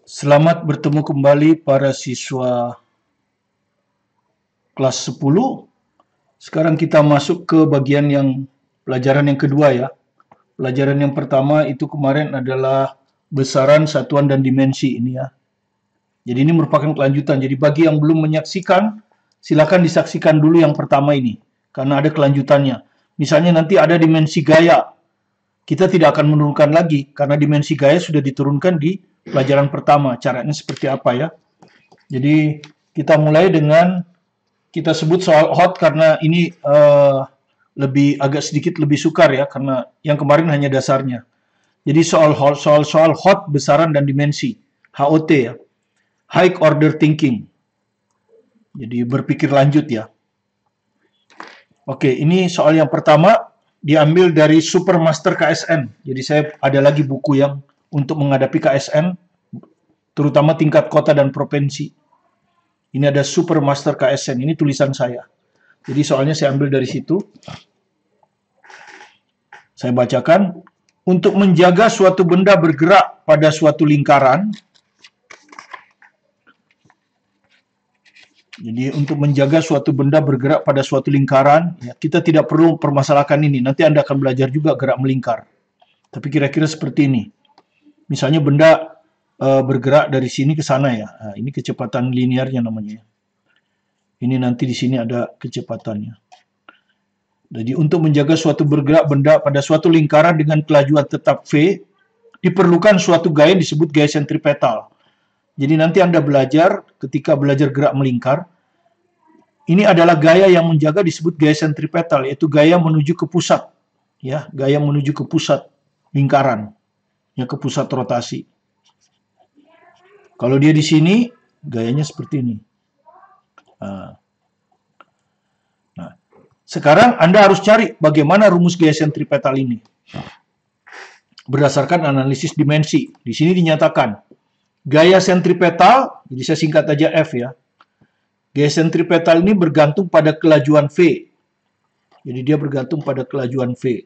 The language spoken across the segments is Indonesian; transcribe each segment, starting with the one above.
Selamat bertemu kembali para siswa kelas 10. Sekarang kita masuk ke bagian pelajaran yang kedua ya. Pelajaran yang pertama itu kemarin adalah besaran, satuan, dan dimensi ini ya. Jadi ini merupakan kelanjutan. Jadi bagi yang belum menyaksikan, silakan disaksikan dulu yang pertama ini. Karena ada kelanjutannya. Misalnya nanti ada dimensi gaya. Kita tidak akan menurunkan lagi, karena dimensi gaya sudah diturunkan di pelajaran pertama. Caranya seperti apa ya. Jadi kita mulai dengan, kita sebut soal hot karena ini agak sedikit lebih sukar ya, karena yang kemarin hanya dasarnya. Jadi soal hot, besaran, dan dimensi. HOT ya. High Order Thinking. Jadi berpikir lanjut ya. Oke, ini soal yang pertama diambil dari Supermaster KSN. Jadi saya ada lagi buku yang untuk menghadapi KSN, terutama tingkat kota dan provinsi. Ini ada Supermaster KSN, ini tulisan saya. Jadi soalnya saya ambil dari situ. Saya bacakan. Untuk menjaga suatu benda bergerak pada suatu lingkaran. Jadi untuk menjaga suatu benda bergerak pada suatu lingkaran, ya, kita tidak perlu permasalahkan ini. Nanti Anda akan belajar juga gerak melingkar. Tapi kira-kira seperti ini. Misalnya benda bergerak dari sini ke sana ya. Nah, ini kecepatan linearnya namanya. Ini nanti di sini ada kecepatannya. Jadi untuk menjaga suatu bergerak benda pada suatu lingkaran dengan kelajuan tetap V, diperlukan suatu gaya yang disebut gaya sentripetal. Jadi nanti Anda belajar, ketika belajar gerak melingkar, ini adalah gaya yang menjaga disebut gaya sentripetal, yaitu gaya menuju ke pusat. Ya, gaya menuju ke pusat lingkaran, ya, ke pusat rotasi. Kalau dia di sini, gayanya seperti ini. Nah, sekarang Anda harus cari bagaimana rumus gaya sentripetal ini. Berdasarkan analisis dimensi. Di sini dinyatakan, gaya sentripetal, jadi saya singkat aja F ya. Gaya sentripetal ini bergantung pada kelajuan V. Jadi dia bergantung pada kelajuan V.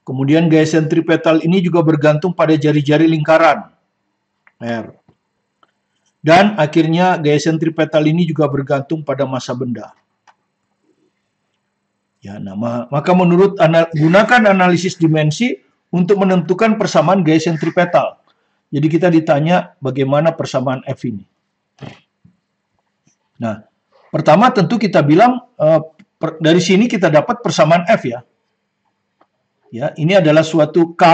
Kemudian gaya sentripetal ini juga bergantung pada jari-jari lingkaran. R. Dan akhirnya gaya sentripetal ini juga bergantung pada massa benda. Ya, maka gunakan analisis dimensi untuk menentukan persamaan gaya sentripetal. Jadi kita ditanya bagaimana persamaan F ini. Nah, pertama tentu kita bilang dari sini kita dapat persamaan F ya. Ya, ini adalah suatu K.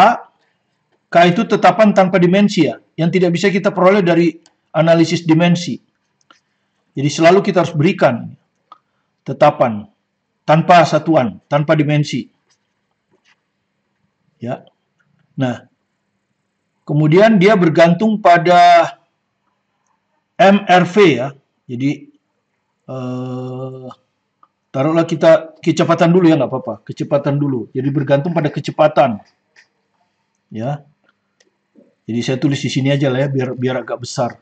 K itu tetapan tanpa dimensi ya, yang tidak bisa kita peroleh dari analisis dimensi. Jadi selalu kita harus berikan tetapan tanpa satuan, tanpa dimensi. Ya. Nah, kemudian dia bergantung pada MRV ya. Jadi taruhlah kita kecepatan dulu ya, nggak apa-apa. Kecepatan dulu. Jadi bergantung pada kecepatan. Ya. Jadi saya tulis di sini aja lah ya, biar agak besar.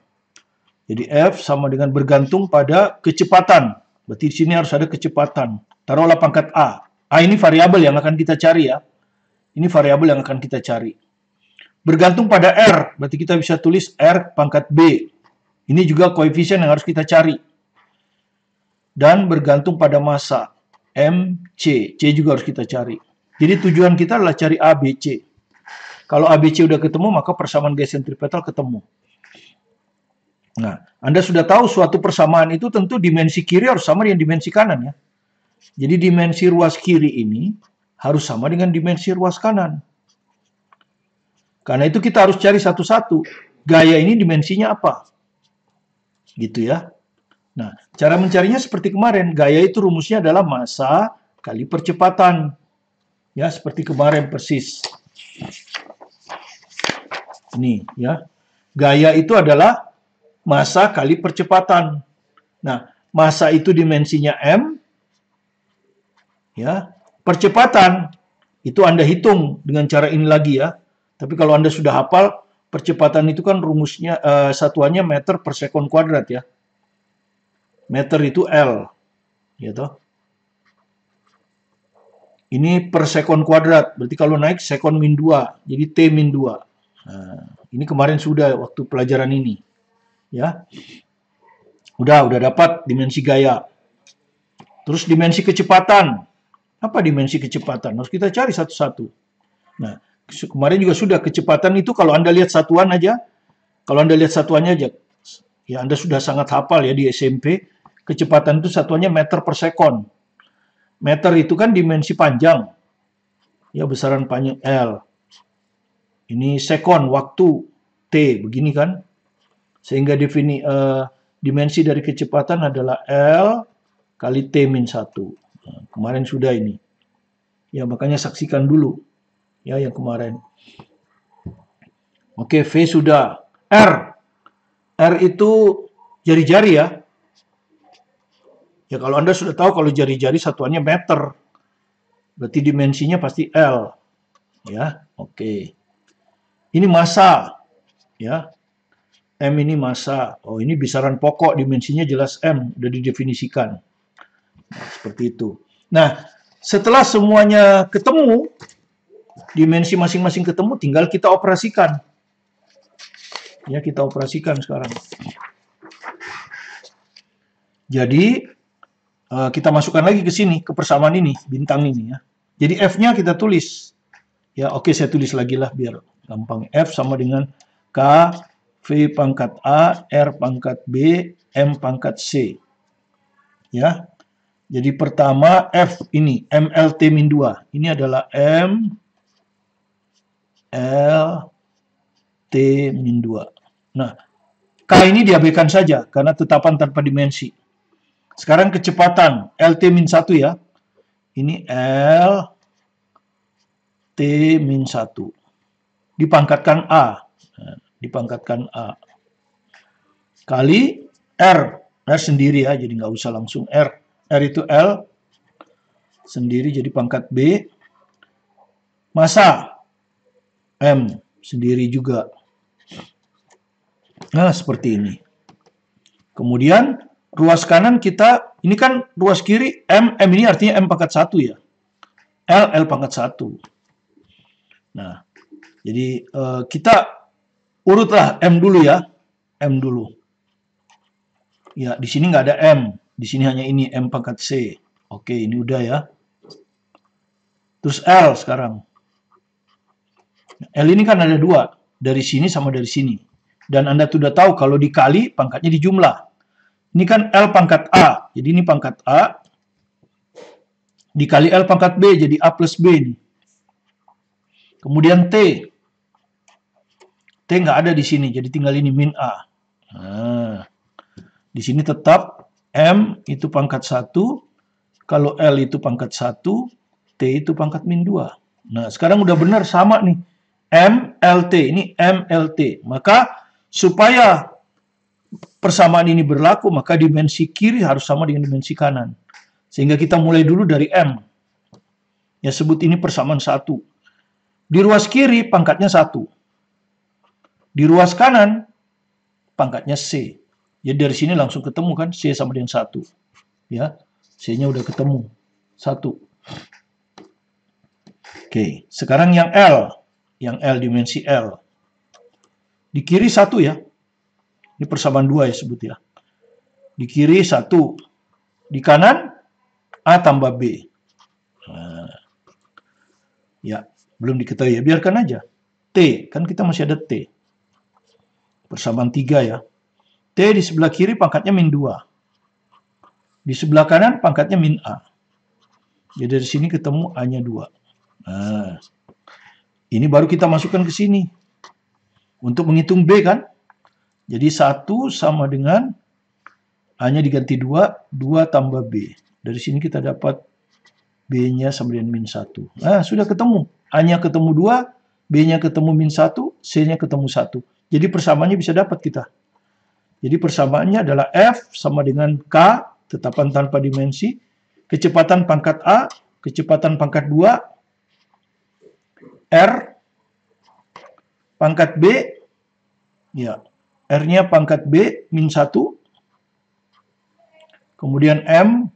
Jadi F sama dengan bergantung pada kecepatan. Berarti di sini harus ada kecepatan. Taruhlah pangkat A. A ini variabel yang akan kita cari ya. Ini variabel yang akan kita cari. Bergantung pada R, berarti kita bisa tulis R pangkat B. Ini juga koefisien yang harus kita cari. Dan bergantung pada massa, MC. C juga harus kita cari. Jadi tujuan kita adalah cari A, B, C. Kalau A, B, C udah ketemu, maka persamaan gaya sentripetal ketemu. Nah, Anda sudah tahu suatu persamaan itu tentu dimensi kiri harus sama dengan dimensi kanan ya. Jadi dimensi ruas kiri ini harus sama dengan dimensi ruas kanan. Karena itu kita harus cari satu-satu. Gaya ini dimensinya apa? Gitu ya. Nah, cara mencarinya seperti kemarin. Gaya itu rumusnya adalah massa kali percepatan. Ya, seperti kemarin persis. Ini ya. Gaya itu adalah massa kali percepatan. Nah, massa itu dimensinya M. Ya. Percepatan itu Anda hitung dengan cara ini lagi ya. Tapi kalau Anda sudah hafal, percepatan itu kan rumusnya satuannya meter per sekon kuadrat ya. Meter itu L. Gitu. Ini per sekon kuadrat. Berarti kalau naik sekon min 2. Jadi T min 2. Nah, Ini kemarin sudah waktu pelajaran ini. Ya. Udah dapat dimensi gaya. Terus dimensi kecepatan. Apa dimensi kecepatan? Harus kita cari satu-satu. Nah, kemarin juga sudah kecepatan itu kalau Anda lihat satuan aja, kalau Anda lihat satuannya aja, ya Anda sudah sangat hafal ya di SMP, kecepatan itu satuannya meter per sekon. Meter itu kan dimensi panjang, ya besaran panjang L. Ini sekon, waktu T, begini kan. Sehingga dimensi dari kecepatan adalah L kali T min 1. Nah, kemarin sudah ini. Ya makanya saksikan dulu. Ya yang kemarin. Oke, V sudah. R itu jari-jari ya. Ya kalau Anda sudah tahu kalau jari-jari satuannya meter. Berarti dimensinya pasti L. Ya, oke. Ini massa. Ya. M ini massa. Oh, ini besaran pokok, dimensinya jelas M, udah didefinisikan. Nah, seperti itu. Nah, setelah semuanya ketemu, dimensi masing-masing ketemu, tinggal kita operasikan. Ya, kita operasikan sekarang. Jadi, kita masukkan lagi ke sini, ke persamaan ini, bintang ini ya. Jadi F-nya kita tulis. Ya, oke, saya tulis lagi lah biar gampang. F sama dengan K V pangkat A, R pangkat B, M pangkat C. Ya. Jadi pertama F ini, MLT min 2. Ini adalah M L T min 2. Nah, K ini diabaikan saja karena tetapan tanpa dimensi. Sekarang kecepatan LT min 1 ya. Ini L T min 1. Dipangkatkan A. Nah, dipangkatkan A. Kali R. R sendiri ya, jadi nggak usah langsung R. R itu L sendiri jadi pangkat B. Massa M sendiri juga. Nah, seperti ini. Kemudian ruas kanan kita, ini kan ruas kiri M ini artinya M pangkat 1 ya. L pangkat 1. Nah, jadi kita urutlah M dulu ya. M dulu. Ya, di sini nggak ada M. Di sini hanya ini M pangkat C. Oke, ini udah ya. Terus L sekarang. L ini kan ada 2. Dari sini sama dari sini. Dan Anda sudah tahu kalau dikali pangkatnya dijumlah. Ini kan L pangkat A. Jadi ini pangkat A. Dikali L pangkat B. Jadi A plus B ini. Kemudian T. T nggak ada di sini. Jadi tinggal ini min A. Nah. Di sini tetap M itu pangkat 1, kalau L itu pangkat 1, T itu pangkat min 2. Nah, sekarang udah benar sama nih. MLT, ini MLT. Maka supaya persamaan ini berlaku, maka dimensi kiri harus sama dengan dimensi kanan. Sehingga kita mulai dulu dari M. Ya, sebut ini persamaan 1. Di ruas kiri pangkatnya 1. Di ruas kanan pangkatnya C. Jadi dari sini langsung ketemu kan, C sama dengan 1. Ya, C-nya udah ketemu. 1. Oke, sekarang yang L. Yang L, dimensi L. Di kiri 1 ya. Ini persamaan 2 ya sebut ya. Di kiri 1. Di kanan, A tambah B. Nah, ya, belum diketahui ya. Biarkan aja. T, kan kita masih ada T. Persamaan 3 ya. T di sebelah kiri pangkatnya min 2. Di sebelah kanan pangkatnya min A. Jadi dari sini ketemu A-nya 2. Nah, ini baru kita masukkan ke sini. Untuk menghitung B kan. Jadi 1 sama dengan A-nya diganti 2, 2 tambah B. Dari sini kita dapat B-nya sama dengan min 1. Nah, sudah ketemu. A-nya ketemu 2, B-nya ketemu min 1, C-nya ketemu 1. Jadi persamaannya bisa dapat kita. Jadi persamaannya adalah F sama dengan K, tetapan tanpa dimensi, kecepatan pangkat A, kecepatan pangkat 2, R, pangkat B, ya, R-nya pangkat B, min 1, kemudian M,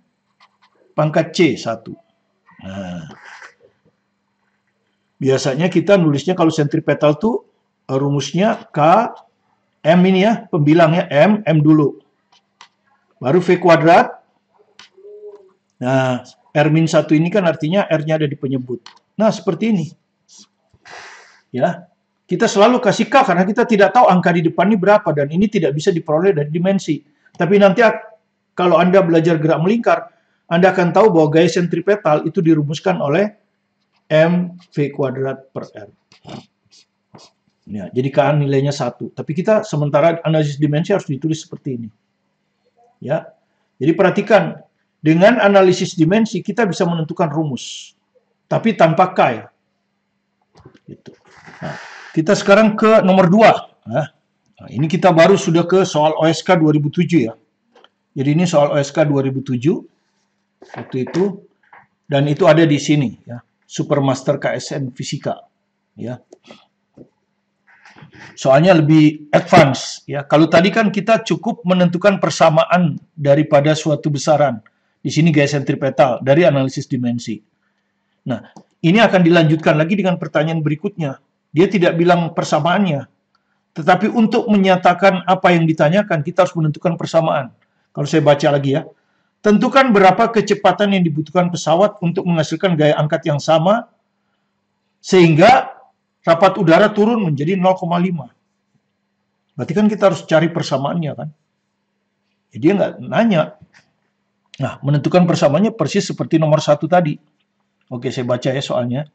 pangkat C, 1. Nah, biasanya kita nulisnya kalau sentripetal tuh rumusnya K, M ini ya, pembilangnya M dulu. Baru V kuadrat. Nah, R-1 ini kan artinya R-nya ada di penyebut. Nah, seperti ini. Ya, kita selalu kasih K karena kita tidak tahu angka di depan ini berapa dan ini tidak bisa diperoleh dari dimensi. Tapi nanti kalau Anda belajar gerak melingkar, Anda akan tahu bahwa gaya sentripetal itu dirumuskan oleh mv kuadrat per R. Ya, jadi K nilainya 1. Tapi kita sementara analisis dimensi harus ditulis seperti ini. Ya, jadi perhatikan, dengan analisis dimensi kita bisa menentukan rumus, tapi tanpa K ya. Gitu. Nah, kita sekarang ke nomor 2. Nah, ini kita baru sudah ke soal OSK 2007 ya. Jadi ini soal OSK 2007 waktu itu, dan itu ada di sini ya, Supermaster KSN Fisika ya. Soalnya lebih advance ya. Kalau tadi kan kita cukup menentukan persamaan daripada suatu besaran. Di sini gaya sentripetal dari analisis dimensi. Nah, ini akan dilanjutkan lagi dengan pertanyaan berikutnya. Dia tidak bilang persamaannya, tetapi untuk menyatakan apa yang ditanyakan, kita harus menentukan persamaan. Kalau saya baca lagi ya. Tentukan berapa kecepatan yang dibutuhkan pesawat untuk menghasilkan gaya angkat yang sama, sehingga rapat udara turun menjadi 0,5. Berarti kan kita harus cari persamaannya kan. Jadi dia nggak nanya. Nah, menentukan persamaannya persis seperti nomor 1 tadi. Oke, saya baca ya soalnya.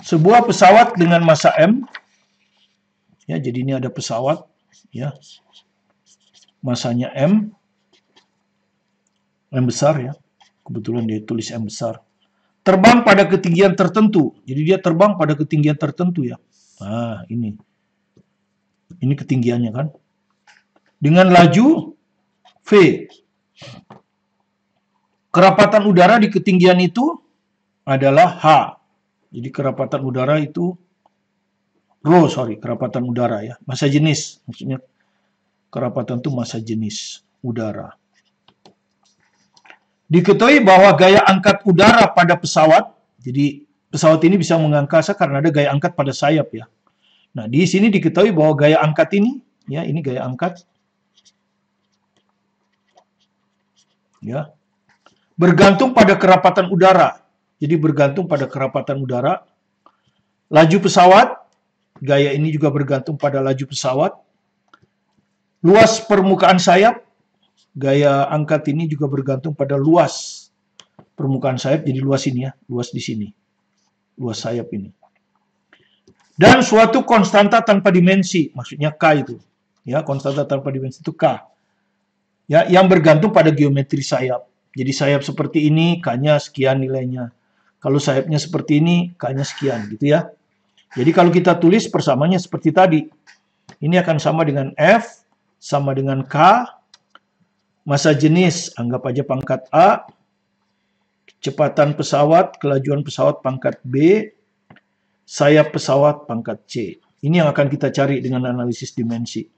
Sebuah pesawat dengan massa M, ya, jadi ini ada pesawat, ya, massanya M besar ya, kebetulan dia tulis M besar. Terbang pada ketinggian tertentu, jadi dia terbang pada ketinggian tertentu ya. Nah, ini ketinggiannya kan. Dengan laju V. Kerapatan udara di ketinggian itu adalah H. Jadi kerapatan udara itu kerapatan udara ya. Massa jenis, maksudnya kerapatan itu massa jenis udara. Diketahui bahwa gaya angkat udara pada pesawat, jadi pesawat ini bisa mengangkasa karena ada gaya angkat pada sayap ya. Nah, di sini diketahui bahwa gaya angkat ini, ya, ini gaya angkat, ya, bergantung pada kerapatan udara. Jadi bergantung pada kerapatan udara. Laju pesawat, gaya ini juga bergantung pada laju pesawat. Luas permukaan sayap, gaya angkat ini juga bergantung pada luas permukaan sayap. Jadi luas ini ya, luas di sini, luas sayap ini. Dan suatu konstanta tanpa dimensi, maksudnya K itu. Ya, konstanta tanpa dimensi itu K. Ya, yang bergantung pada geometri sayap. Jadi sayap seperti ini, K-nya sekian nilainya. Kalau sayapnya seperti ini, K-nya sekian, gitu ya. Jadi kalau kita tulis persamaannya seperti tadi. Ini akan sama dengan F, sama dengan K. Massa jenis, anggap aja pangkat A. Kecepatan pesawat, kelajuan pesawat pangkat B. Sayap pesawat pangkat C. Ini yang akan kita cari dengan analisis dimensi.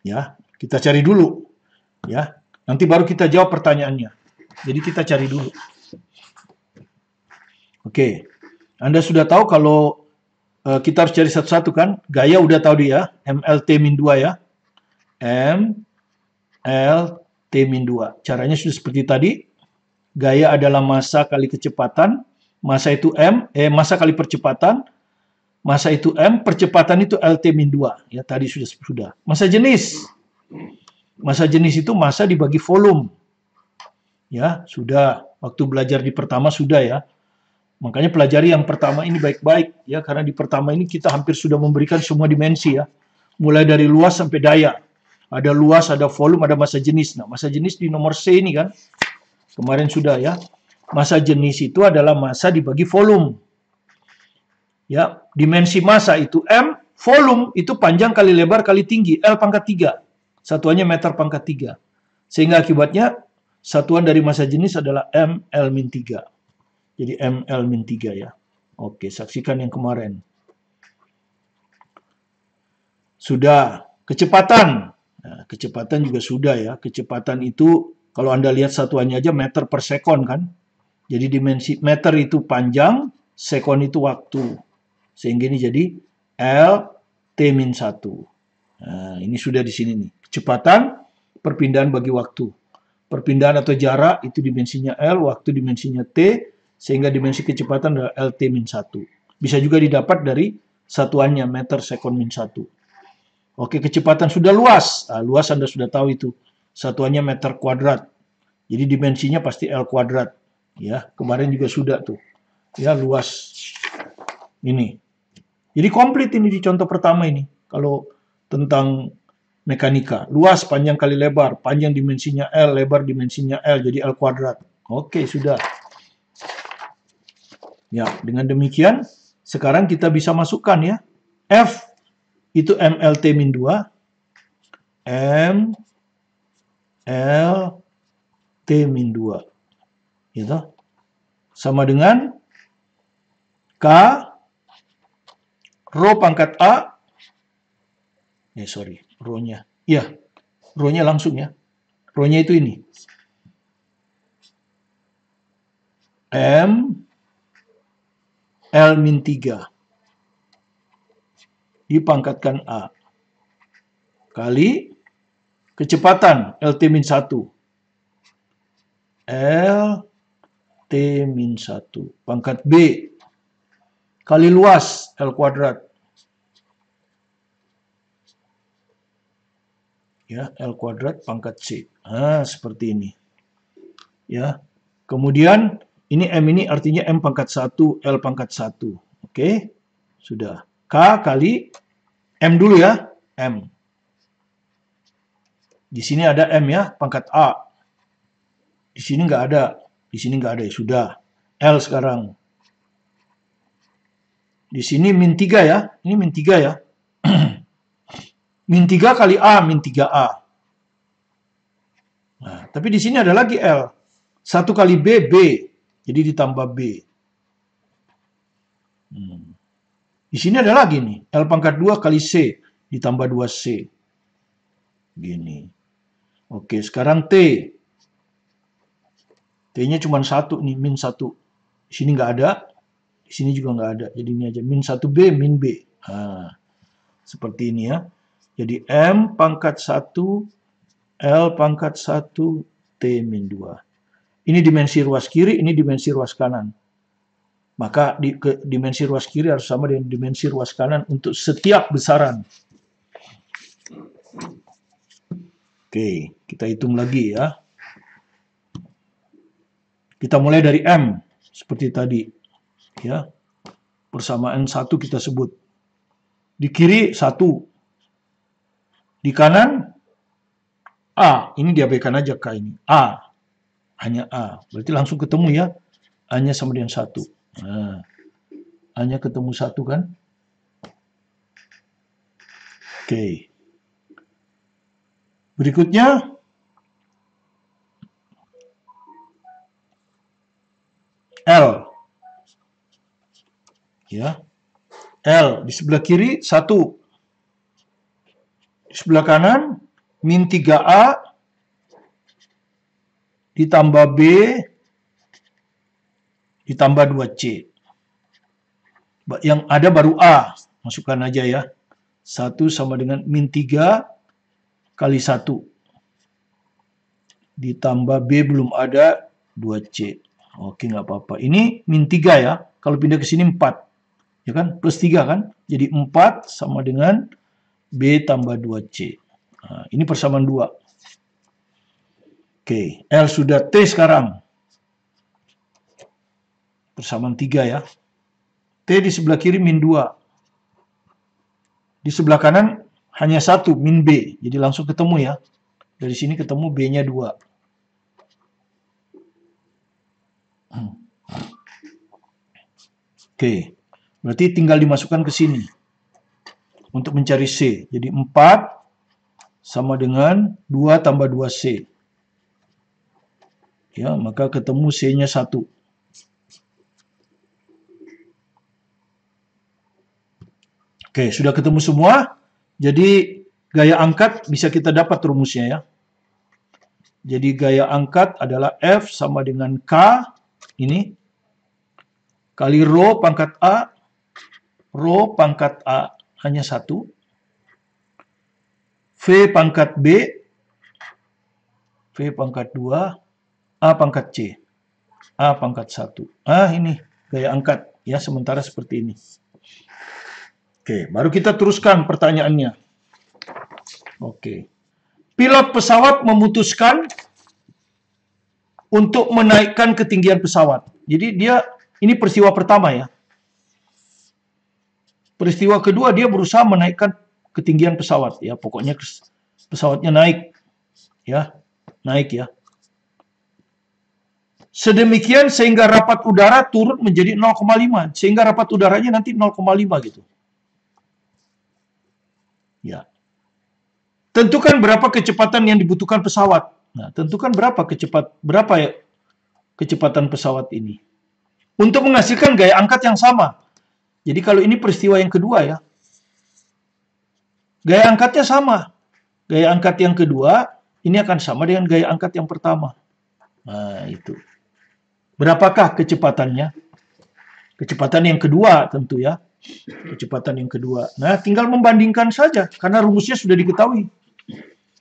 Ya, kita cari dulu. Ya, nanti baru kita jawab pertanyaannya. Jadi kita cari dulu. Oke, Anda sudah tahu kalau kita harus cari satu-satu kan? Gaya udah tahu dia, MLT-2 ya. MLT-2. Caranya sudah seperti tadi. Gaya adalah massa kali kecepatan. Massa itu massa kali percepatan. Massa itu M, percepatan itu LT-2. Ya, tadi sudah. Massa jenis. Massa jenis itu massa dibagi volume. Ya, sudah. Waktu belajar di pertama sudah ya. Makanya pelajari yang pertama ini baik-baik ya, karena di pertama ini kita hampir sudah memberikan semua dimensi ya. Mulai dari luas sampai daya. Ada luas, ada volume, ada massa jenis. Nah, massa jenis di nomor C ini kan. Kemarin sudah ya. Massa jenis itu adalah massa dibagi volume. Ya, dimensi massa itu M, volume itu panjang kali lebar kali tinggi, L pangkat 3. Satuannya meter pangkat 3. Sehingga akibatnya satuan dari massa jenis adalah mL-3. Jadi mL-3 ya. Oke, saksikan yang kemarin. Sudah. Kecepatan. Nah, kecepatan juga sudah ya. Kecepatan itu, kalau Anda lihat satuannya aja meter per sekon kan. Jadi dimensi meter itu panjang, sekon itu waktu. Sehingga ini jadi L T-1. Nah, ini sudah di sini nih. Kecepatan, perpindahan bagi waktu. Perpindahan atau jarak itu dimensinya L, waktu dimensinya T, sehingga dimensi kecepatan adalah LT-1. Bisa juga didapat dari satuannya meter sekon min 1. Oke, kecepatan sudah luas. Nah, luas Anda sudah tahu itu. Satuannya meter kuadrat. Jadi dimensinya pasti L kuadrat. Ya, kemarin juga sudah tuh. Ya, luas. Ini. Jadi komplit ini di contoh pertama ini. Kalau tentang mekanika. Luas, panjang kali lebar. Panjang dimensinya L, lebar dimensinya L. Jadi L kuadrat. Oke, sudah. Ya, dengan demikian, sekarang kita bisa masukkan ya. F itu MLT-2. MLT-2. Gitu. Sama dengan K rho pangkat A. Rho-nya. Iya, rho-nya langsung ya. Rho-nya itu ini. M L-3 dipangkatkan A kali kecepatan LT-1 LT-1 pangkat B kali luas L kuadrat ya, L kuadrat pangkat C. Nah, seperti ini ya. Kemudian ini M ini artinya M pangkat 1, L pangkat 1. Oke, sudah. K kali M dulu ya, M. Di sini ada M ya, pangkat A. Di sini nggak ada. Di sini nggak ada ya, sudah. L sekarang. Di sini min 3 ya, ini min 3 ya. Min 3 kali A, min 3A. Nah, tapi di sini ada lagi L. 1 kali B, B. Jadi ditambah B. Di sini ada lagi nih. L pangkat 2 kali C. Ditambah 2C. Gini. Oke, sekarang T. T-nya cuma 1 nih, min 1. Di sini nggak ada. Di sini juga nggak ada. Jadi ini aja. Min 1B, min B. Nah, seperti ini ya. Jadi M pangkat 1, L pangkat 1, T min 2. Ini dimensi ruas kiri, ini dimensi ruas kanan. Maka dimensi ruas kiri harus sama dengan dimensi ruas kanan untuk setiap besaran. Oke, kita hitung lagi ya. Kita mulai dari M, seperti tadi. Ya, persamaan 1 kita sebut. Di kiri 1. Di kanan A. Ini diabaikan aja K ini. A. Hanya A. Berarti langsung ketemu ya. A-nya sama dengan 1. Nah, A-nya ketemu 1 kan? Oke. Berikutnya. L. Ya. L. Di sebelah kiri 1. Di sebelah kanan min 3A. Ditambah B, ditambah 2C. Yang ada baru A, masukkan aja ya. 1 sama dengan min 3 kali 1. Ditambah B belum ada, 2C. Oke, nggak apa-apa. Ini min 3 ya, kalau pindah ke sini 4. Ya kan, plus 3 kan. Jadi 4 sama dengan B tambah 2C. Nah, ini persamaan 2. Oke, L sudah T sekarang. Persamaan 3 ya. T di sebelah kiri min 2. Di sebelah kanan hanya 1, min B. Jadi langsung ketemu ya. Dari sini ketemu B-nya 2. Oke, berarti tinggal dimasukkan ke sini. Untuk mencari C. Jadi 4 sama dengan 2 tambah 2C. Ya, maka ketemu C-nya 1. Oke, sudah ketemu semua. Jadi gaya angkat bisa kita dapat rumusnya ya. Jadi gaya angkat adalah F sama dengan K. Ini. K kali rho pangkat A, rho pangkat A hanya 1, V pangkat B, V pangkat 2, A pangkat C, A pangkat 1. Ini gaya angkat ya, sementara seperti ini. Oke, baru kita teruskan pertanyaannya. Oke. Pilot pesawat memutuskan untuk menaikkan ketinggian pesawat. Jadi ini peristiwa pertama ya. Peristiwa kedua dia berusaha menaikkan ketinggian pesawat ya. Pokoknya pesawatnya naik ya. Naik ya. Sedemikian sehingga rapat udara turun menjadi 0,5. Sehingga rapat udaranya nanti 0,5 gitu. Ya. Tentukan berapa kecepatan yang dibutuhkan pesawat. Nah, tentukan berapa kecepatan pesawat ini. Untuk menghasilkan gaya angkat yang sama. Jadi kalau ini peristiwa yang kedua ya. Gaya angkatnya sama. Gaya angkat yang kedua ini akan sama dengan gaya angkat yang pertama. Nah, itu. Berapakah kecepatannya? Kecepatan yang kedua tentu ya. Kecepatan yang kedua. Nah, tinggal membandingkan saja karena rumusnya sudah diketahui.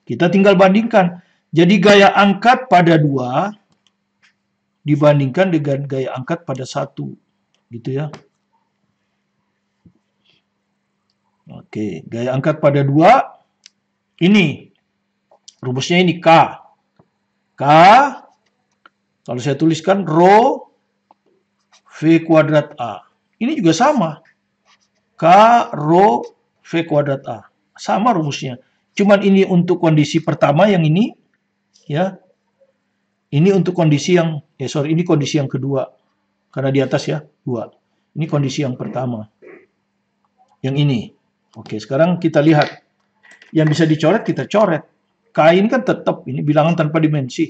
Kita tinggal bandingkan. Jadi gaya angkat pada 2 dibandingkan dengan gaya angkat pada 1. Gitu ya. Oke, gaya angkat pada 2 ini. Rumusnya ini K. K, kalau saya tuliskan rho V kuadrat A. Ini juga sama. K rho V kuadrat A. Sama rumusnya. Cuman ini untuk kondisi pertama yang ini. Ya. Ini untuk kondisi yang, ini kondisi yang kedua. Karena di atas ya, 2. Ini kondisi yang pertama. Yang ini. Oke, sekarang kita lihat. Yang bisa dicoret, kita coret. K ini kan tetap, ini bilangan tanpa dimensi.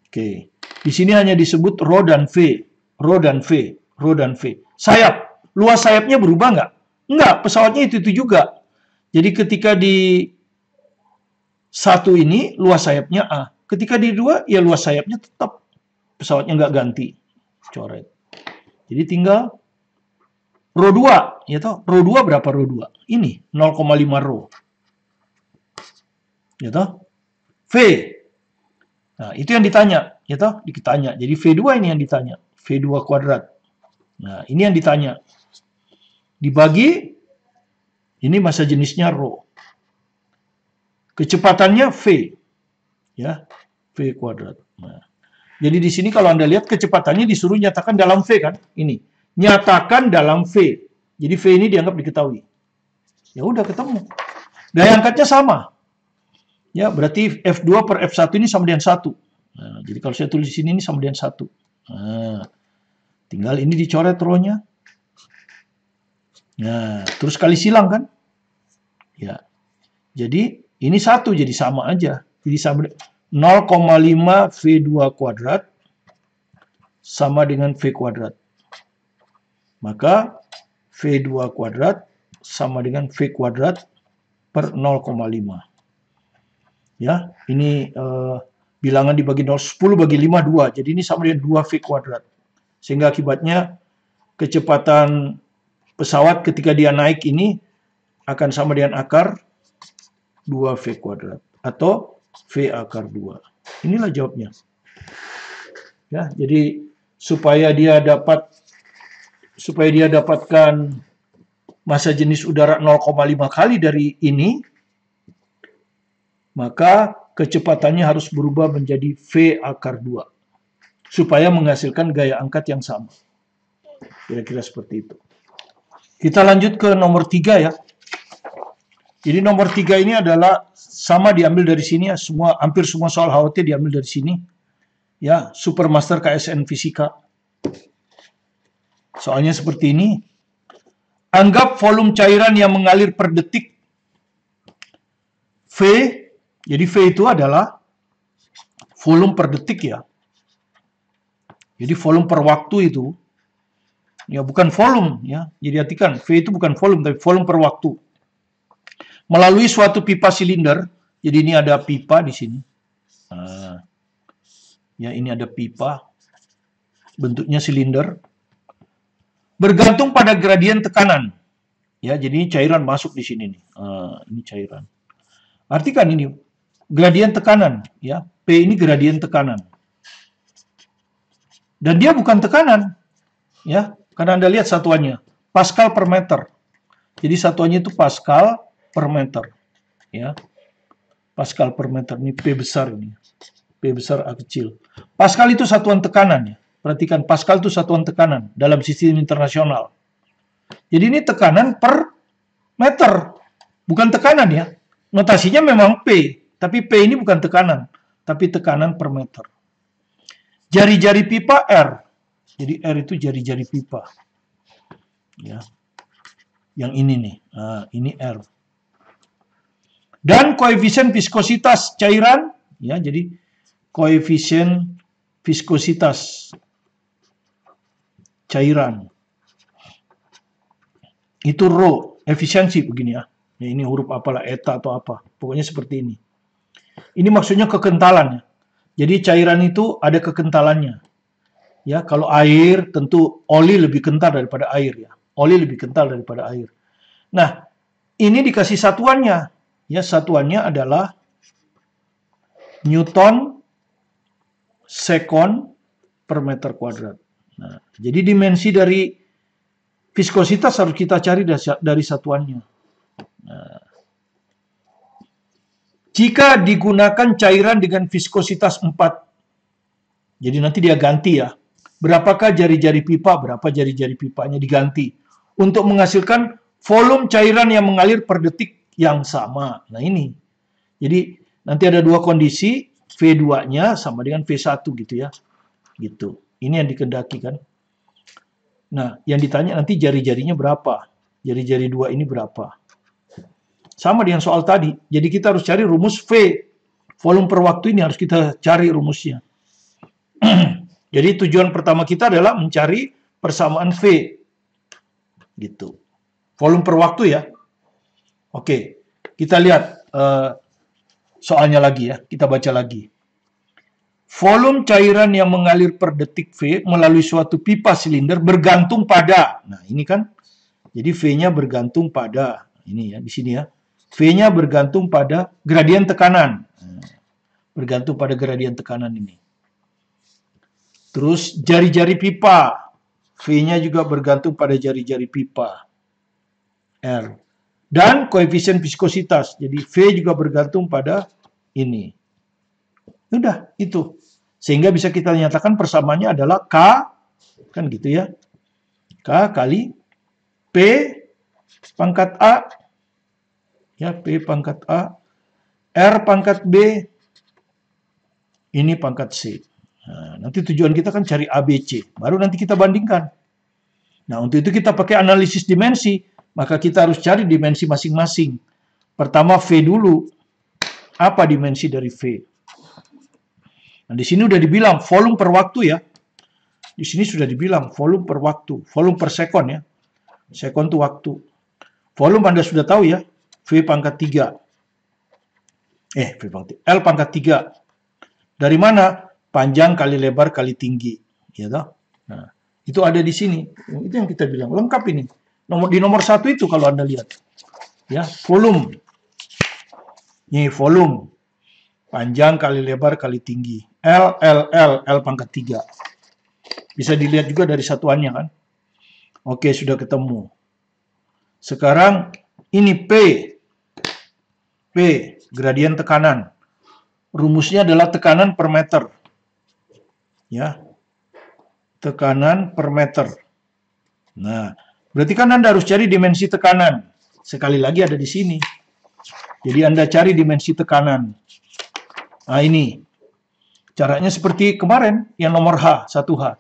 Oke. Di sini hanya disebut rho dan V. Rho dan V. Rho dan V. Sayap. Luas sayapnya berubah nggak? Nggak, pesawatnya itu juga. Jadi ketika di 1 ini, luas sayapnya A. Ketika di 2, ya luas sayapnya tetap. Pesawatnya nggak ganti. Coret. Jadi tinggal rho 2. Ya toh? Rho 2 berapa rho 2? Ini, 0,5 rho. Ya toh? V. Nah, itu yang ditanya. Ya toh? Ditanya. Jadi V2 ini yang ditanya. V2 kuadrat. Nah, ini yang ditanya. Dibagi, ini massa jenisnya rho. Kecepatannya V. Ya, V kuadrat. Nah, jadi di sini kalau Anda lihat kecepatannya disuruh nyatakan dalam V kan? Ini. Nyatakan dalam V. Jadi V ini dianggap diketahui. Ya udah ketemu. Gaya angkatnya sama. Ya, berarti F2 per F1 ini sama dengan 1. Nah, jadi kalau saya tulis di sini ini sama dengan 1. Nah, tinggal ini dicoret rho-nya. Nah, terus kali silang kan? Ya. Jadi ini 1 jadi sama aja. Jadi sama 0,5 V2 kuadrat sama dengan V kuadrat. Maka V2 kuadrat sama dengan V kuadrat per 0,5. Ya, ini bilangan dibagi 0, 10 bagi 5, 2. Jadi ini sama dengan 2 V kuadrat. Sehingga akibatnya kecepatan pesawat ketika dia naik ini akan sama dengan akar 2V kuadrat. Atau V akar 2. Inilah jawabnya. Ya, jadi supaya dia dapatkan massa jenis udara 0,5 kali dari ini, maka kecepatannya harus berubah menjadi V akar 2. Supaya menghasilkan gaya angkat yang sama. Kira-kira seperti itu. Kita lanjut ke nomor 3 ya. Jadi nomor 3 ini adalah sama diambil dari sini ya. Hampir semua soal HOT diambil dari sini. Ya, Supermaster KSN Fisika. Soalnya seperti ini. Anggap volume cairan yang mengalir per detik V. Jadi V itu adalah volume per detik ya. Jadi volume per waktu itu ya bukan volume ya. Jadi artikan V itu bukan volume tapi volume per waktu. Melalui suatu pipa silinder. Jadi ini ada pipa di sini. Nah, ya ini ada pipa bentuknya silinder. bergantung pada gradien tekanan. Ya, jadi cairan masuk di sini nih. Ini cairan. Artikan ini gradien tekanan, ya. P ini gradien tekanan. Dan dia bukan tekanan, ya. Karena Anda lihat satuannya, Pascal per meter. Jadi satuannya itu Pascal per meter, ya. Pascal per meter, ini P besar ini. P besar A kecil. Pascal itu satuan tekanan, ya. Perhatikan, Pascal itu satuan tekanan dalam sistem internasional. Jadi ini tekanan per meter, bukan tekanan ya. Notasinya memang P, tapi P ini bukan tekanan, tapi tekanan per meter. Jari-jari pipa R. Jadi R itu jari-jari pipa. Ya. Yang ini nih. Nah, ini R. Dan koefisien viskositas cairan, ya, jadi koefisien viskositas cairan itu rho, efisiensi begini ya. Ya, ini huruf apalah, eta atau apa. Pokoknya seperti ini. Ini maksudnya kekentalan ya. Jadi cairan itu ada kekentalannya. Ya, kalau air tentu oli lebih kental daripada air ya. Oli lebih kental daripada air. Nah, ini dikasih satuannya. Ya, satuannya adalah Newton sekon per meter kuadrat. Nah, jadi dimensi dari viskositas harus kita cari dari satuannya. Nah, jika digunakan cairan dengan viskositas 4, jadi nanti dia ganti ya. Berapakah jari-jari pipa, berapa jari-jari pipanya diganti. Untuk menghasilkan volume cairan yang mengalir per detik yang sama. Nah ini. Jadi nanti ada dua kondisi, V2-nya sama dengan V1 gitu ya. Gitu. Ini yang dikehendaki kan. Nah, yang ditanya nanti jari-jarinya berapa. Jari-jari 2 ini berapa. Sama dengan soal tadi. Jadi kita harus cari rumus V. Volume per waktu ini harus kita cari rumusnya. Jadi tujuan pertama kita adalah mencari persamaan V. Gitu. Volume per waktu ya. Oke. Kita lihat soalnya lagi ya. Kita baca lagi. Volume cairan yang mengalir per detik V melalui suatu pipa silinder bergantung pada. Nah ini kan. Jadi V-nya bergantung pada. Ini ya. Di sini ya. V-nya bergantung pada gradien tekanan. Bergantung pada gradien tekanan ini. Terus jari-jari pipa. V-nya juga bergantung pada jari-jari pipa. R. Dan koefisien viskositas. Jadi V juga bergantung pada ini. Udah, itu. Sehingga bisa kita nyatakan persamaannya adalah K. Kan gitu ya. K kali P pangkat A. Ya, P pangkat A, R pangkat B, ini pangkat C. Nah, nanti tujuan kita kan cari ABC, baru nanti kita bandingkan. Nah, untuk itu kita pakai analisis dimensi, maka kita harus cari dimensi masing-masing. Pertama V dulu, apa dimensi dari V? Nah, di sini udah dibilang volume per waktu ya. Di sini sudah dibilang volume per waktu, volume per sekon ya. Sekon itu waktu. Volume Anda sudah tahu ya. V pangkat 3. V pangkat L pangkat 3. Dari mana? Panjang kali lebar kali tinggi. Ya toh? Nah, itu ada di sini. Itu yang kita bilang. Lengkap ini. Di nomor 1 itu kalau Anda lihat. Ya, volume. Ini volume. Panjang kali lebar kali tinggi. L pangkat 3. Bisa dilihat juga dari satuannya kan. Oke, sudah ketemu. Sekarang ini P, gradien tekanan. Rumusnya adalah tekanan per meter. Ya. Tekanan per meter. Nah, berarti kan Anda harus cari dimensi tekanan. Sekali lagi ada di sini. Jadi Anda cari dimensi tekanan. Nah, ini. Caranya seperti kemarin, yang nomor H, 1H.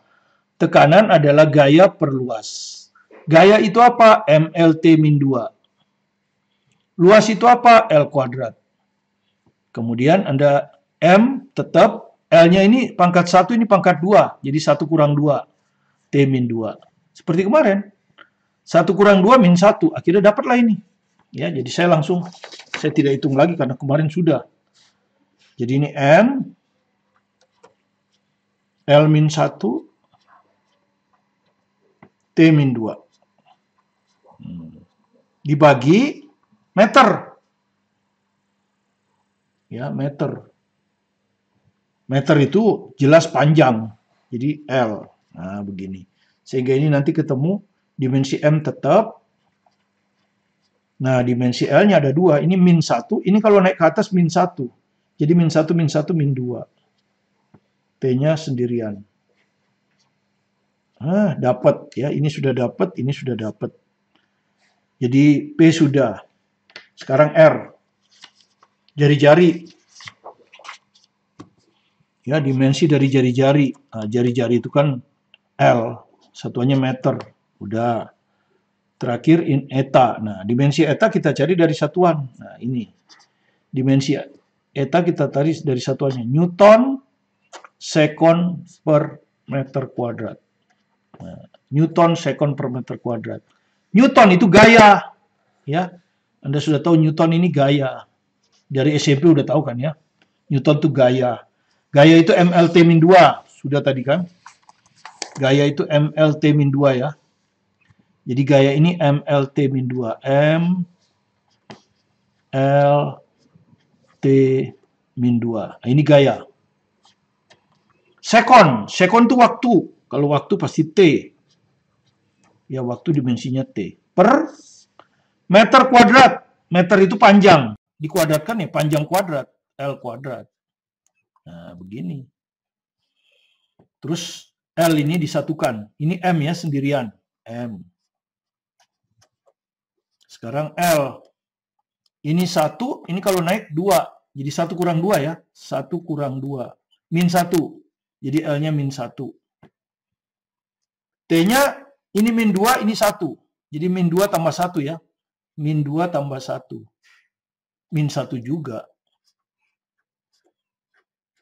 Tekanan adalah gaya per luas. Gaya itu apa? MLT-2. Luas itu apa? L kuadrat. Kemudian Anda M tetap, L-nya ini pangkat 1, ini pangkat 2. Jadi 1 kurang 2. T-2. Seperti kemarin. 1 kurang 2 min 1. Akhirnya dapatlah ini. Ya, jadi saya tidak hitung lagi karena kemarin sudah. Jadi ini M, L min 1, T-2. Dibagi meter. Ya, meter. Meter itu jelas panjang. Jadi L. Nah, begini. Sehingga ini nanti ketemu dimensi M tetap. Nah, dimensi L-nya ada 2. Ini min 1. Ini kalau naik ke atas min 1. Jadi min 1, min 1, min 2. T-nya sendirian. Nah, dapat ya. Ini sudah dapat, ini sudah dapat. Jadi P sudah. Sekarang R. Jari-jari. Ya, dimensi dari jari-jari. Nah, jari-jari itu kan L. Satuannya meter. Udah. Terakhir in eta. Nah, dimensi eta kita cari dari satuan. Nah, ini. Dimensi eta kita cari dari satuannya. Newton second per meter kuadrat. Nah, Newton second per meter kuadrat. Newton itu gaya. Ya. Anda sudah tahu Newton ini gaya. Dari SMP udah tahu kan ya. Newton itu gaya. Gaya itu MLT-2. Sudah tadi kan. Gaya itu MLT-2 ya. Jadi gaya ini MLT-2. MLT-2. Nah, ini gaya. Second. Second itu waktu. Kalau waktu pasti T. Ya, waktu dimensinya T. Per meter kuadrat. Meter itu panjang. Dikuadratkan ya, panjang kuadrat. L kuadrat. Nah, begini. Terus L ini disatukan. Ini M ya, sendirian. M. Sekarang L. Ini 1, ini kalau naik 2. Jadi 1 kurang 2 ya. 1 kurang 2. Min 1. Jadi L-nya min 1. T-nya ini min 2, ini 1. Jadi min 2 tambah 1 ya. Min 2 tambah 1. Min 1 juga.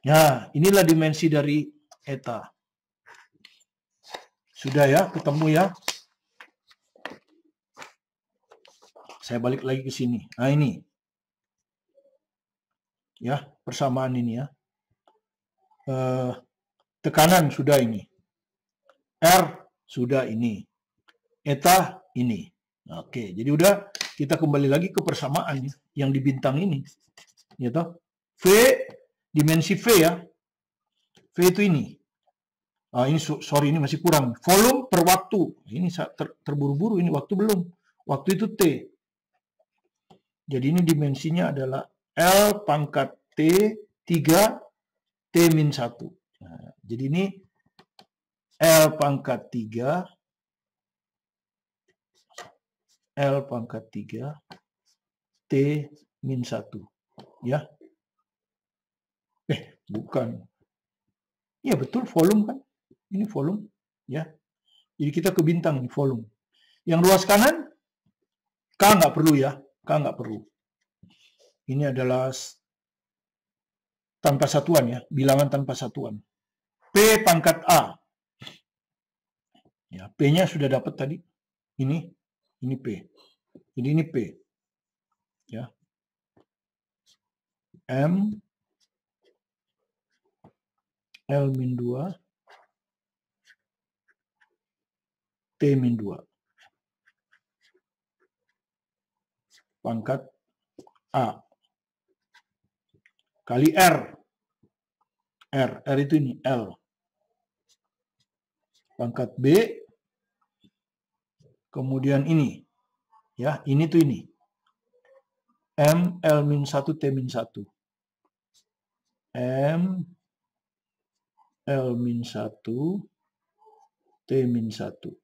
Nah, inilah dimensi dari eta. Sudah ya, ketemu ya. Saya balik lagi ke sini. Nah, ini. Ya, persamaan ini ya. Tekanan sudah ini. R sudah ini. Eta ini. Oke, jadi udah kita kembali lagi ke persamaan ya, yang di bintang ini. Ya toh? V, dimensi V ya. V itu ini. Ini sorry, ini masih kurang. Volume per waktu. Ini terburu-buru, ini waktu belum. Waktu itu T. Jadi ini dimensinya adalah L pangkat T 3 T min 1. Nah, jadi ini L pangkat 3 L pangkat 3 T min 1. Ya. Bukan. Ya betul, volume kan. Ini volume. Ya. Jadi kita ke bintang ini, volume. Yang ruas kanan, K nggak perlu ya. K nggak perlu. Ini adalah tanpa satuan ya. Bilangan tanpa satuan. P pangkat A. Ya, P-nya sudah dapat tadi. Ini P. Jadi ini P. Ya. M L-2 T-2 pangkat A kali R itu ini L pangkat B, kemudian ini ya, ini tuh ini M L-1 T-1 M L-1 T-1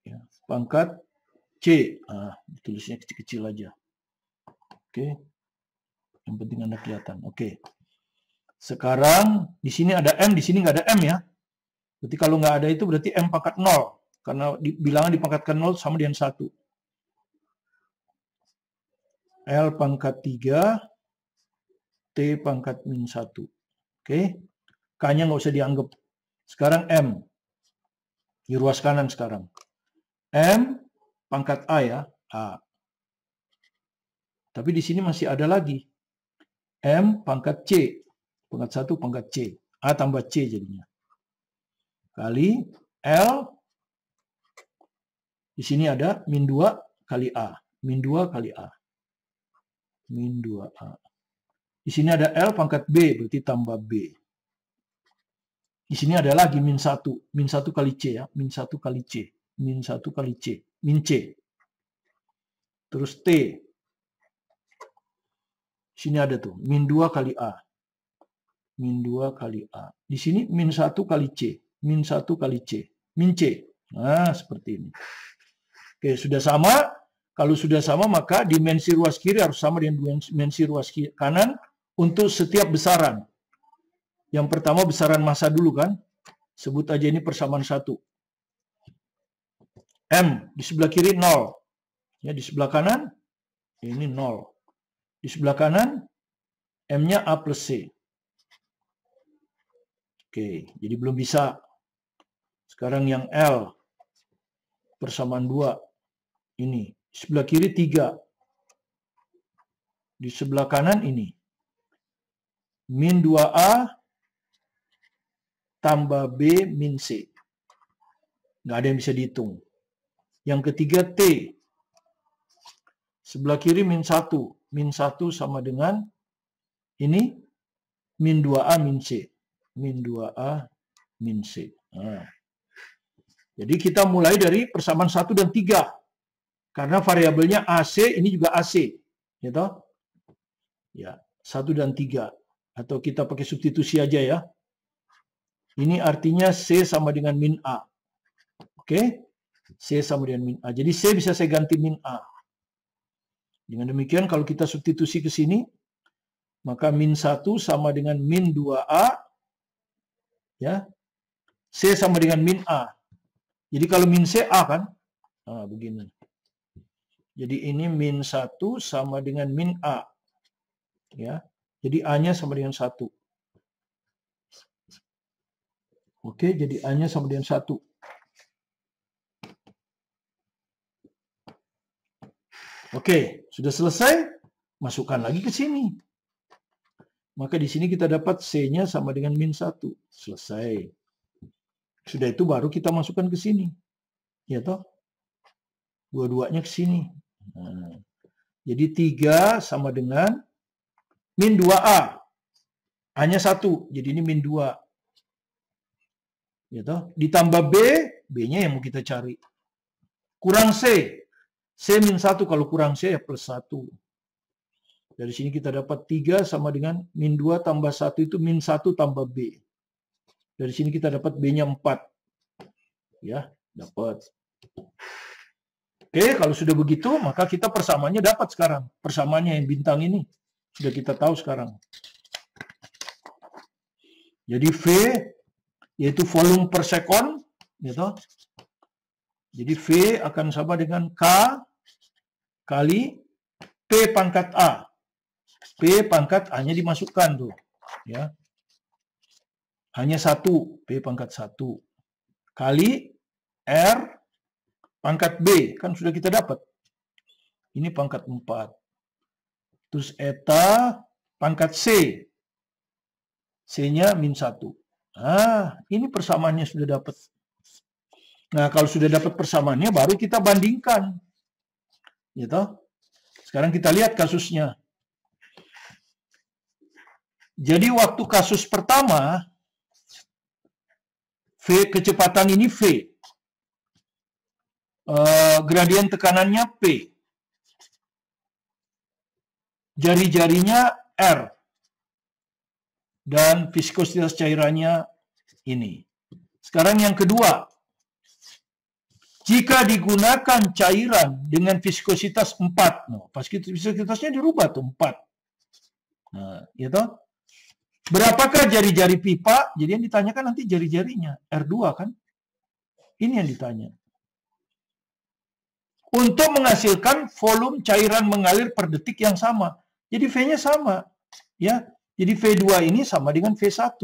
ya, pangkat C. Tulisnya kecil-kecil aja. Oke. Yang penting Anda kelihatan. Oke. Sekarang di sini ada M, di sini nggak ada M ya. Berarti kalau nggak ada itu berarti M pangkat 0. Karena bilangan dipangkatkan 0 sama dengan 1. L pangkat 3 T pangkat min 1. Oke. K-nya nggak usah dianggap. Sekarang M. Di ruas kanan sekarang. M pangkat A ya. A. Tapi di sini masih ada lagi. M pangkat C. Pangkat 1 pangkat C. A tambah C jadinya. Kali L Di sini ada min 2 kali A. Min 2 kali A. Min 2A. Di sini ada L pangkat B, berarti tambah B. Di sini ada lagi min 1. Min 1 kali C ya. Min 1 kali C. Min 1 kali C. Min C. Terus T. Di sini ada tuh. Min 2 kali A. Min 2 kali A. Di sini min 1 kali C. Min 1 kali C. Min C. Nah, seperti ini. Oke, sudah sama. Kalau sudah sama, maka dimensi ruas kiri harus sama dengan dimensi ruas kanan untuk setiap besaran. Yang pertama besaran massa dulu kan. Sebut aja ini persamaan 1. M di sebelah kiri 0. Ya, di sebelah kanan ini 0. Di sebelah kanan M-nya A plus C. Oke, jadi belum bisa. Sekarang yang L persamaan 2. Ini. Di sebelah kiri 3. Di sebelah kanan ini. Min 2A tambah B min C. Nggak ada yang bisa dihitung. Yang ketiga T. Sebelah kiri min 1. Min 1 sama dengan ini min 2A min C. Min 2A min C. Nah. Jadi kita mulai dari persamaan 1 dan 3. Karena variabelnya AC, ini juga AC. Gitu? Ya, 1 dan 3. Atau kita pakai substitusi aja ya. Ini artinya C sama dengan min A. Oke? C sama dengan min A. Jadi C bisa saya ganti min A. Dengan demikian kalau kita substitusi ke sini, maka min 1 sama dengan min 2A. Ya. C sama dengan min A. Jadi kalau min C A kan? Nah, begini. Jadi ini min 1 sama dengan min A. Ya. Jadi A-nya sama dengan 1. Oke, jadi A-nya sama dengan 1. Oke, sudah selesai. Masukkan lagi ke sini. Maka di sini kita dapat C-nya sama dengan min 1. Selesai. Sudah itu baru kita masukkan ke sini. Ya toh? Dua-duanya ke sini. Nah, jadi 3 sama dengan min 2A. A-nya 1. Jadi ini min 2. Ya toh? Ditambah B, B-nya yang mau kita cari. Kurang C. C min 1, kalau kurang C ya plus 1. Dari sini kita dapat 3 sama dengan min 2 tambah 1 itu min 1 tambah B. Dari sini kita dapat B-nya 4. Ya, dapat. Oke, kalau sudah begitu, maka kita persamaannya dapat sekarang. Persamaannya yang bintang ini. Sudah kita tahu sekarang. Jadi V yaitu volume per sekon, gitu. Jadi V akan sama dengan K kali P pangkat A. P pangkat A-nya dimasukkan tuh, ya. Hanya 1, P pangkat 1 kali R pangkat B, kan sudah kita dapat. Ini pangkat 4. Terus eta pangkat C. C-nya min 1. Ah, ini persamaannya sudah dapat. Nah, kalau sudah dapat persamaannya, baru kita bandingkan. Gitu. Sekarang kita lihat kasusnya. Jadi waktu kasus pertama, V kecepatan ini V. Gradien tekanannya P. Jari-jarinya R. Dan viskositas cairannya ini. Sekarang yang kedua. Jika digunakan cairan dengan viskositas 4. Nah, viskositasnya dirubah tuh 4. Nah, gitu. Berapakah jari-jari pipa? Jadi yang ditanyakan nanti jari-jarinya. R2 kan? Ini yang ditanya. Untuk menghasilkan volume cairan mengalir per detik yang sama. Jadi V-nya sama. Ya. Jadi V2 ini sama dengan V1.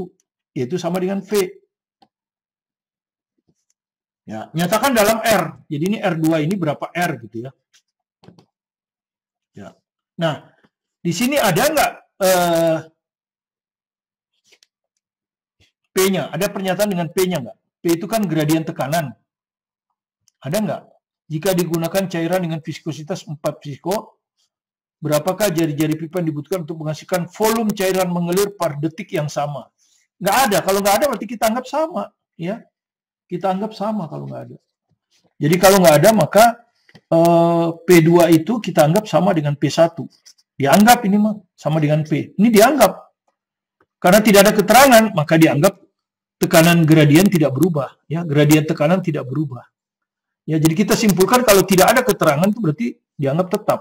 Yaitu sama dengan V. Ya, nyatakan dalam R. Jadi ini R2 ini berapa R gitu ya. Ya. Nah, di sini ada nggak P-nya? Ada pernyataan dengan P-nya nggak? P itu kan gradien tekanan. Ada nggak? Jika digunakan cairan dengan viskositas 4 psiko, berapakah jari-jari pipa yang dibutuhkan untuk menghasilkan volume cairan mengalir per detik yang sama? Nggak ada. Kalau nggak ada berarti kita anggap sama. Ya, kita anggap sama kalau nggak ada. Jadi kalau nggak ada maka P2 itu kita anggap sama dengan P1. Dianggap ini mah sama dengan P. Ini dianggap. Karena tidak ada keterangan, maka dianggap tekanan gradien tidak berubah. Ya, gradien tekanan tidak berubah. Ya, jadi kita simpulkan kalau tidak ada keterangan itu berarti dianggap tetap.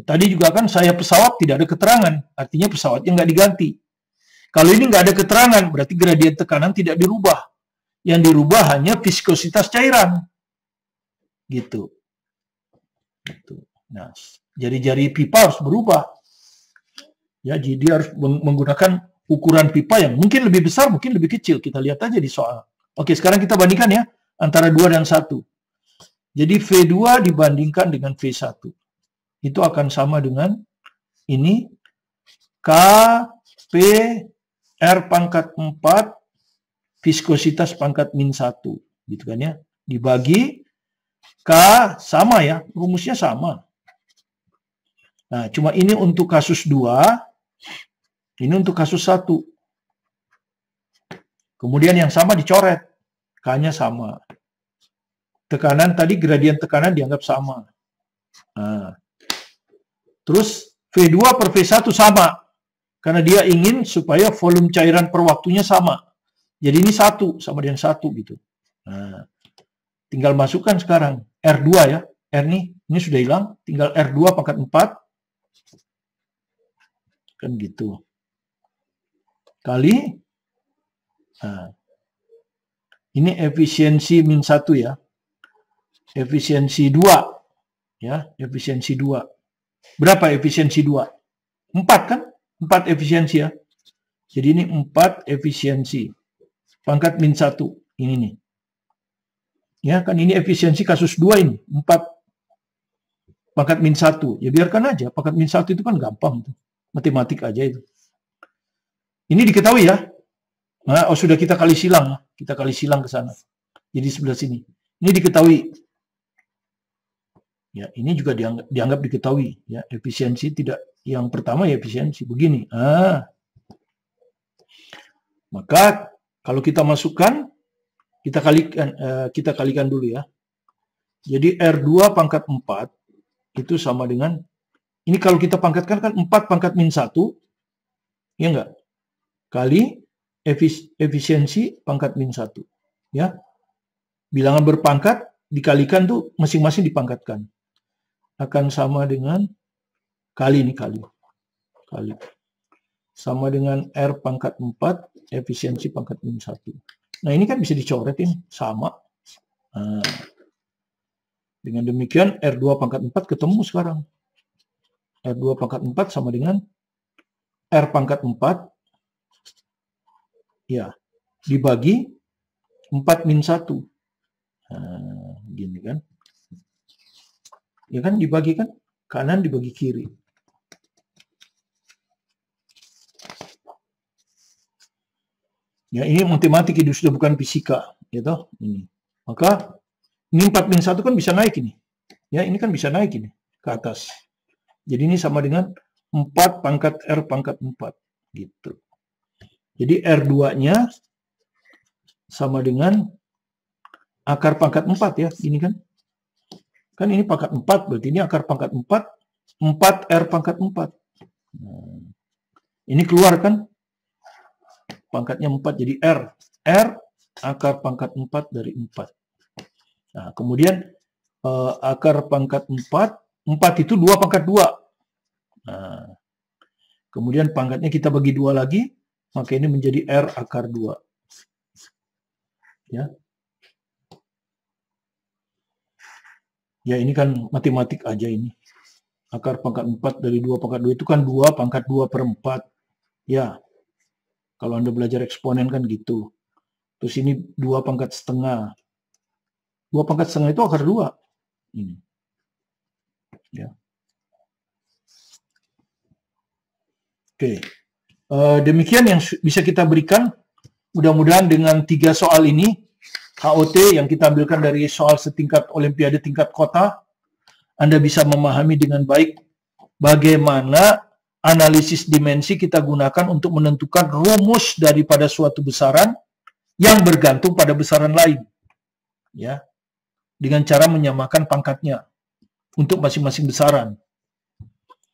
Tadi juga kan saya pesawat tidak ada keterangan, artinya pesawatnya nggak diganti. Kalau ini nggak ada keterangan, berarti gradien tekanan tidak dirubah. Yang dirubah hanya viskositas cairan. Gitu. Nah, jari-jari pipa harus berubah. Ya, jadi dia harus menggunakan ukuran pipa yang mungkin lebih besar, mungkin lebih kecil. Kita lihat aja di soal. Oke, sekarang kita bandingkan ya antara 2 dan 1. Jadi V2 dibandingkan dengan V1. Itu akan sama dengan ini K, P, R pangkat 4, viskositas pangkat min 1. Gitu kan ya. Dibagi K sama ya, rumusnya sama. Nah, cuma ini untuk kasus 2, ini untuk kasus 1. Kemudian yang sama dicoret. K-nya sama. Tekanan tadi, gradien tekanan dianggap sama. Nah, terus V2 per V1 sama. Karena dia ingin supaya volume cairan per waktunya sama. Jadi ini 1 sama dengan 1 gitu. Nah, tinggal masukkan sekarang R2 ya. R ini sudah hilang. Tinggal R2 pangkat 4. Kan gitu. Kali. Nah, ini efisiensi min 1 ya. Efisiensi 2. Ya, efisiensi 2. Berapa efisiensi 2? 4 kan? 4 efisiensi ya. Jadi ini 4 efisiensi. Pangkat min 1. Ini nih. Ya, kan ini efisiensi kasus 2 ini. 4 pangkat min 1. Ya biarkan aja. Pangkat min 1 itu kan gampang. Matematik aja itu. Ini diketahui ya. Nah, sudah kita kali silang. Kita kali silang ke sana. Jadi sebelah sini. Ini diketahui. Ya, ini juga dianggap diketahui. Ya, efisiensi tidak. Yang pertama ya efisiensi. Begini. Maka kalau kita masukkan, kita kalikan dulu ya. Jadi R2 pangkat 4 itu sama dengan, ini kalau kita pangkatkan kan 4 pangkat min 1, ya enggak? Kali efisiensi pangkat min 1. Ya. Bilangan berpangkat dikalikan tuh masing-masing dipangkatkan. Akan sama dengan kali. Sama dengan R pangkat 4 efisiensi pangkat min 1. Nah, ini kan bisa dicoretin sama. Nah, dengan demikian R2 pangkat 4 ketemu sekarang. R2 pangkat 4 sama dengan R pangkat 4 ya dibagi 4 min 1. Nah, gini kan. Ya kan dibagi kan, kanan dibagi kiri. Ya, ini matematik itu sudah bukan fisika, gitu. Ini. Maka ini 4 min 1 kan bisa naik ini. Ya, ini kan bisa naik ini ke atas. Jadi ini sama dengan 4 pangkat R pangkat 4 gitu. Jadi R2-nya sama dengan akar pangkat 4 ya, ini kan. Kan ini pangkat 4, berarti ini akar pangkat 4, 4R pangkat 4. Nah, ini keluar kan? Pangkatnya 4 jadi R. R akar pangkat 4 dari 4. Nah, kemudian akar pangkat 4 itu 2 pangkat 2. Nah, kemudian pangkatnya kita bagi 2 lagi, maka ini menjadi R akar 2. Ya. Ya, ini kan matematik aja ini. Akar pangkat 4 dari 2 pangkat 2 itu kan 2 pangkat 2 per 4. Ya. Kalau Anda belajar eksponen kan gitu. Terus ini 2 pangkat setengah. 2 pangkat setengah itu akar 2. Ini. Ya. Oke. Demikian yang bisa kita berikan. Mudah-mudahan dengan 3 soal ini HOT yang kita ambilkan dari soal setingkat Olimpiade tingkat kota, Anda bisa memahami dengan baik bagaimana analisis dimensi kita gunakan untuk menentukan rumus daripada suatu besaran yang bergantung pada besaran lain. Ya, dengan cara menyamakan pangkatnya untuk masing-masing besaran.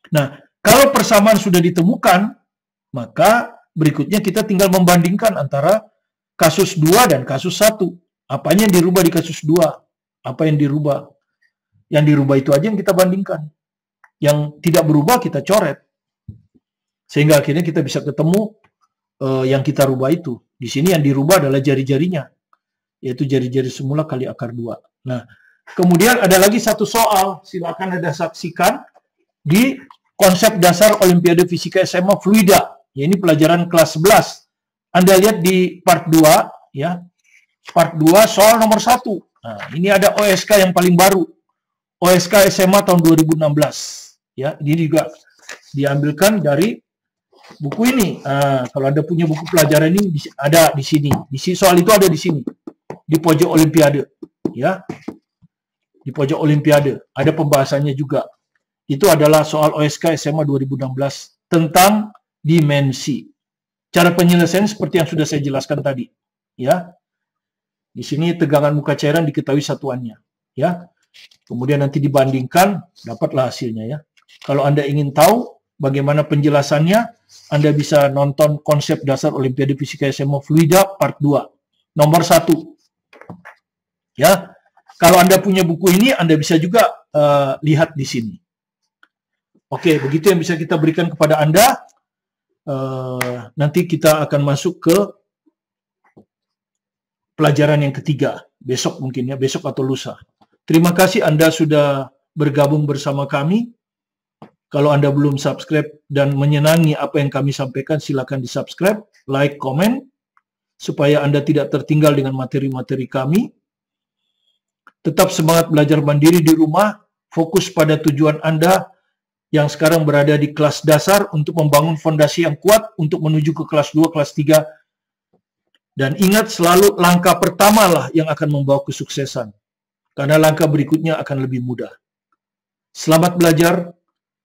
Nah, kalau persamaan sudah ditemukan, maka berikutnya kita tinggal membandingkan antara kasus 2 dan kasus 1. Apanya yang dirubah di kasus 2? Apa yang dirubah? Yang dirubah itu aja yang kita bandingkan. Yang tidak berubah kita coret. Sehingga akhirnya kita bisa ketemu yang kita rubah itu. Di sini yang dirubah adalah jari-jarinya. Yaitu jari-jari semula kali akar 2. Nah, kemudian ada lagi satu soal. Silakan Anda saksikan di konsep dasar Olimpiade Fisika SMA Fluida. Ya, ini pelajaran kelas 11. Anda lihat di part 2, ya. Part 2 soal nomor 1. Nah, ini ada OSK yang paling baru. OSK SMA tahun 2016. Ya, ini juga diambilkan dari buku ini. Nah, kalau Anda punya buku pelajaran ini ada di sini. Soal itu ada di sini. Di pojok Olimpiade, ya. Di pojok Olimpiade ada pembahasannya juga. Itu adalah soal OSK SMA 2016 tentang dimensi. Cara penyelesaian seperti yang sudah saya jelaskan tadi, ya. Di sini tegangan muka cairan diketahui satuannya, ya. Kemudian nanti dibandingkan, dapatlah hasilnya, ya. Kalau Anda ingin tahu bagaimana penjelasannya, Anda bisa nonton konsep dasar Olimpiade Fisika SMA Fluida part 2, nomor 1. Ya. Kalau Anda punya buku ini, Anda bisa juga lihat di sini. Oke, begitu yang bisa kita berikan kepada Anda. Nanti kita akan masuk ke pelajaran yang ketiga, besok mungkin ya, besok atau lusa. Terima kasih Anda sudah bergabung bersama kami. Kalau Anda belum subscribe dan menyenangi apa yang kami sampaikan, silakan di-subscribe, like, komen, supaya Anda tidak tertinggal dengan materi-materi kami. Tetap semangat belajar mandiri di rumah, fokus pada tujuan Anda yang sekarang berada di kelas dasar untuk membangun fondasi yang kuat untuk menuju ke kelas 2, kelas 3. Dan ingat selalu langkah pertama lah yang akan membawa kesuksesan. Karena langkah berikutnya akan lebih mudah. Selamat belajar,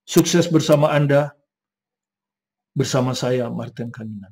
sukses bersama Anda, bersama saya Martin Kaninan.